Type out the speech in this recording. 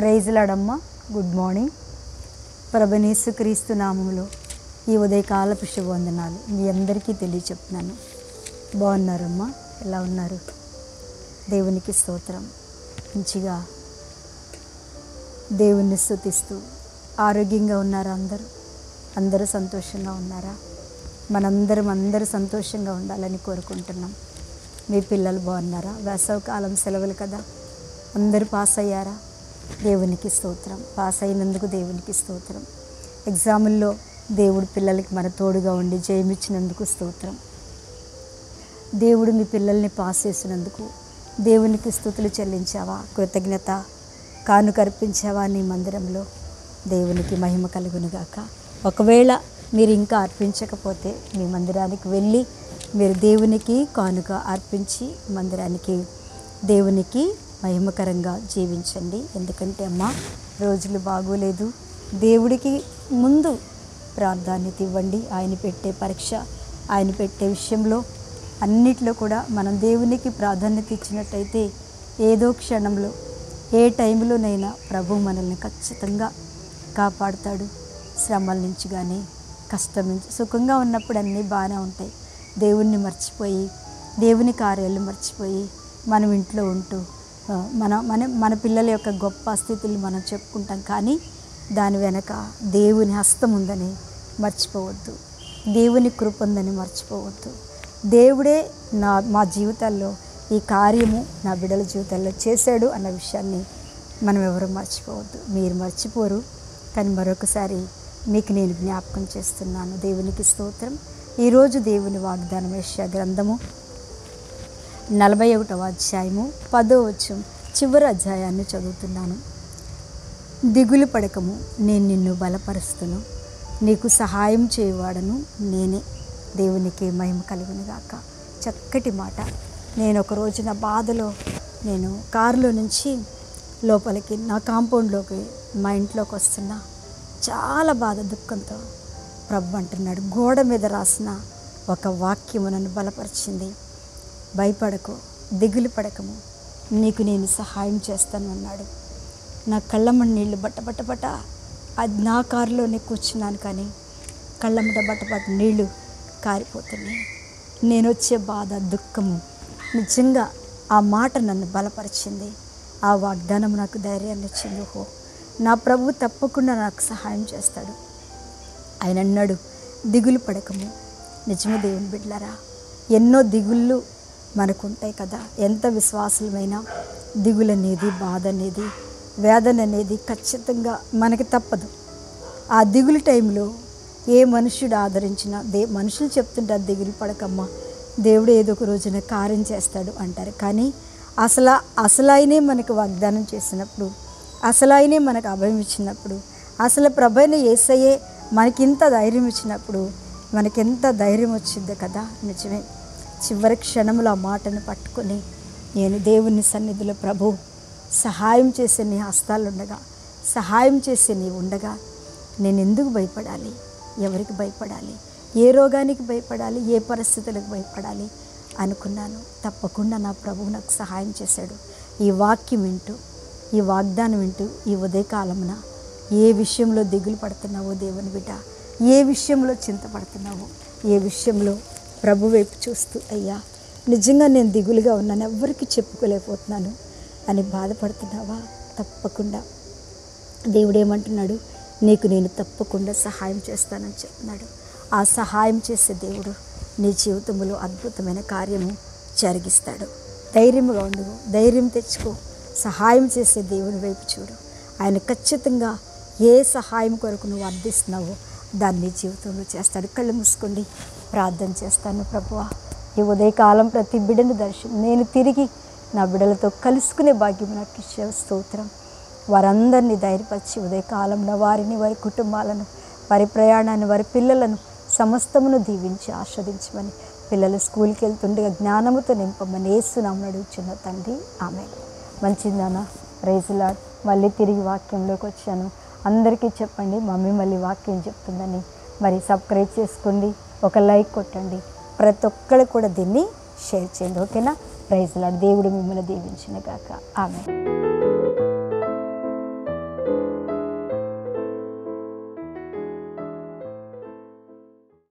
Praise లాడమ్మ. Good morning. ప్రభువైన యేసుక్రీస్తు నామములో ఈ ఉదయకాలపు శుభవందనాలు మీ అందరికీ తెలియచెప్తున్నాను. బాగున్నారమ్మా? ఎలా ఉన్నారు? దేవునికి స్తోత్రం. మంచిగా దేవుణ్ణి స్తుతిస్తూ ఆరోగ్యంగా ఉన్నారా? అందరూ సంతోషంగా ఉన్నారా? అందరూ సంతోషంగా ఉండాలని కోరుకుంటున్నాం. మీ పిల్లలు బాగున్నారా? వేసవికాలం సెలవులు కదా, అందరూ పాస్ అయ్యారా? దేవునికి స్తోత్రం. పాస్ అయినందుకు దేవునికి స్తోత్రం. ఎగ్జాముల్లో దేవుడు పిల్లలకి మన తోడుగా ఉండి జయమిచ్చినందుకు స్తోత్రం. దేవుడు మీ పిల్లల్ని పాస్ చేసినందుకు దేవునికి స్తుతులు చెల్లించావా? కృతజ్ఞత కానుక అర్పించావా? నీ మందిరంలో దేవునికి మహిమ కలుగునుగాక. ఒకవేళ మీరు ఇంకా అర్పించకపోతే మీ మందిరానికి వెళ్ళి మీరు దేవునికి కానుక అర్పించి మందిరానికి దేవునికి మహిమకరంగా జీవించండి. ఎందుకంటే అమ్మా, రోజులు బాగోలేదు. దేవుడికి ముందు ప్రాధాన్యత ఇవ్వండి. ఆయన పెట్టే పరీక్ష, ఆయన పెట్టే విషయంలో అన్నిట్లో కూడా మనం దేవునికి ప్రాధాన్యత ఇచ్చినట్టయితే ఏదో క్షణంలో ఏ టైంలోనైనా ప్రభు మనల్ని ఖచ్చితంగా కాపాడుతాడు. శ్రమల నుంచి కానీ కష్టం నుంచి. సుఖంగా ఉన్నప్పుడు అన్నీ బాగానే ఉంటాయి. దేవుణ్ణి మర్చిపోయి దేవుని కార్యాలు మర్చిపోయి మనం ఇంట్లో ఉంటూ మన పిల్లల యొక్క గొప్ప స్థితులు మనం చెప్పుకుంటాం. కానీ దాని వెనక దేవుని హస్తం ఉందని మర్చిపోవద్దు. దేవుని కృప ఉందని మర్చిపోవద్దు. దేవుడే మా జీవితాల్లో ఈ కార్యము నా బిడ్డల జీవితాల్లో చేశాడు అన్న విషయాన్ని మనం ఎవరు మర్చిపోవద్దు. మీరు మర్చిపోరు, కానీ మరొకసారి మీకు నేను జ్ఞాపకం చేస్తున్నాను. దేవునికి స్తోత్రం. ఈరోజు దేవుని వాగ్దానం యెషయా గ్రంథము 41వ అధ్యాయము 10వ వచనం చివరి అధ్యాయాన్ని చదువుతున్నాను. దిగులు పడకము, నేను నిన్ను బలపరుస్తును, నీకు సహాయం చేయవాడను నేనే. దేవునికి మహిమ కలుగునుగాక. చక్కటి మాట. నేను ఒక రోజు నా బాధలో నేను కారులో నుంచి లోపలికి నా కాంపౌండ్లోకి మా ఇంట్లోకి వస్తున్నా. చాలా బాధ దుఃఖంతో ప్రభు అంటున్నాడు, గోడ మీద రాసిన ఒక వాక్యము నన్ను బలపరిచింది. భయపడకు, దిగులు పడకము, నీకు నేను సహాయం చేస్తాను అన్నాడు. నా కళ్ళమ్మడి నీళ్ళు బట్ట అది నా కారులోనే కూర్చున్నాను, కానీ కళ్ళమ్మట బట్ట నీళ్ళు కారిపోతున్నాయి. నేను వచ్చే బాధ, దుఃఖము, నిజంగా ఆ మాట నన్ను బలపరిచింది. ఆ వాగ్దానం నాకు ధైర్యాన్ని ఇచ్చింది. ఓహో, నా ప్రభు తప్పకుండా నాకు సహాయం చేస్తాడు. ఆయన అన్నాడు, దిగులు పడకము. నిజమే దేవుని బిడ్డలారా, ఎన్నో దిగుళ్ళు మనకు ఉంటాయి కదా. ఎంత విశ్వాసులమైనా దిగులు అనేది, బాధ అనేది, వేదన అనేది ఖచ్చితంగా మనకి తప్పదు. ఆ దిగులు టైంలో ఏ మనుష్యుడు ఆదరించినా మనుషులు చెప్తుంటారు, దిగులు పడకమ్మా, దేవుడు ఏదో ఒక రోజున కార్యం చేస్తాడు అంటారు. కానీ అసలు ఆయనే మనకు వాగ్దానం చేసినప్పుడు, అసలు ఆయనే మనకు అభయం ఇచ్చినప్పుడు, అసలు ప్రభువైన యేసయ్యే మనకింత ధైర్యం ఇచ్చినప్పుడు మనకెంత ధైర్యం వచ్చింది కదా. నిజమే. చివరి క్షణంలో ఆ మాటను పట్టుకొని నేను దేవుని సన్నిధిలో, ప్రభు సహాయం చేసే నీ హస్తాలు ఉండగా, సహాయం చేసే నీ ఉండగా నేను ఎందుకు భయపడాలి? ఎవరికి భయపడాలి? ఏ రోగానికి భయపడాలి? ఏ పరిస్థితులకు భయపడాలి అనుకున్నాను. తప్పకుండా నా ప్రభువు నాకు సహాయం చేశాడు. ఈ వాక్యం వింటూ, ఈ వాగ్దానం వింటూ ఈ ఉదయకాలమున ఏ విషయంలో దిగులు పడుతున్నావో దేవుని బిడ్డ, ఏ విషయంలో చింతపడుతున్నావో, ఏ విషయంలో ప్రభు వైపు చూస్తూ, అయ్యా నిజంగా నేను దిగులుగా ఉన్నాను, ఎవరికి చెప్పుకోలేకపోతున్నాను అని బాధపడుతున్నావా? తప్పకుండా దేవుడు ఏమంటున్నాడు, నీకు నేను తప్పకుండా సహాయం చేస్తానని చెప్తున్నాడు. ఆ సహాయం చేసే దేవుడు నీ జీవితంలో అద్భుతమైన కార్యము జరిగిస్తాడు. ధైర్యంగా ఉండు, ధైర్యం తెచ్చుకో. సహాయం చేసే దేవుని వైపు చూడు. ఆయన ఖచ్చితంగా ఏ సహాయం కొరకు నువ్వు అర్థిస్తున్నావో దాన్ని నీ జీవితంలో చేస్తాడు. కళ్ళు మూసుకోండి, ప్రార్థన చేస్తాను. ప్రభువా, ఈ ఉదయకాలం ప్రతి బిడ్డను నేను తిరిగి నా బిడ్డలతో కలుసుకునే భాగ్యం నాకు ఇచ్చే స్తోత్రం. వారందరినీ ధైర్యపరిచి ఉదయకాలంలో వారిని, వారి కుటుంబాలను, వారి ప్రయాణాన్ని, వారి పిల్లలను సమస్తమును దీవించి ఆస్వాదించమని, పిల్లలు స్కూల్కి వెళ్తుండగా జ్ఞానముతో నింపమని యేసునామమున అడుగుచున్న తండ్రి, ఆమేన్. మంచిదానా? Praise lord. మళ్ళీ తిరిగి వాక్యంలోకి వచ్చాను. అందరికీ చెప్పండి, మమ్మీ మళ్ళీ వాక్యం చెప్తుందని. మరి సబ్స్క్రైబ్ చేసుకోండి, ఒక లైక్ కొట్టండి, ప్రతి ఒక్కరు కూడా దీన్ని షేర్ చేయండి. ఓకేనా? Praise lord. దేవుడు మిమ్మల్ని దీవించును గాక. ఆమేన్.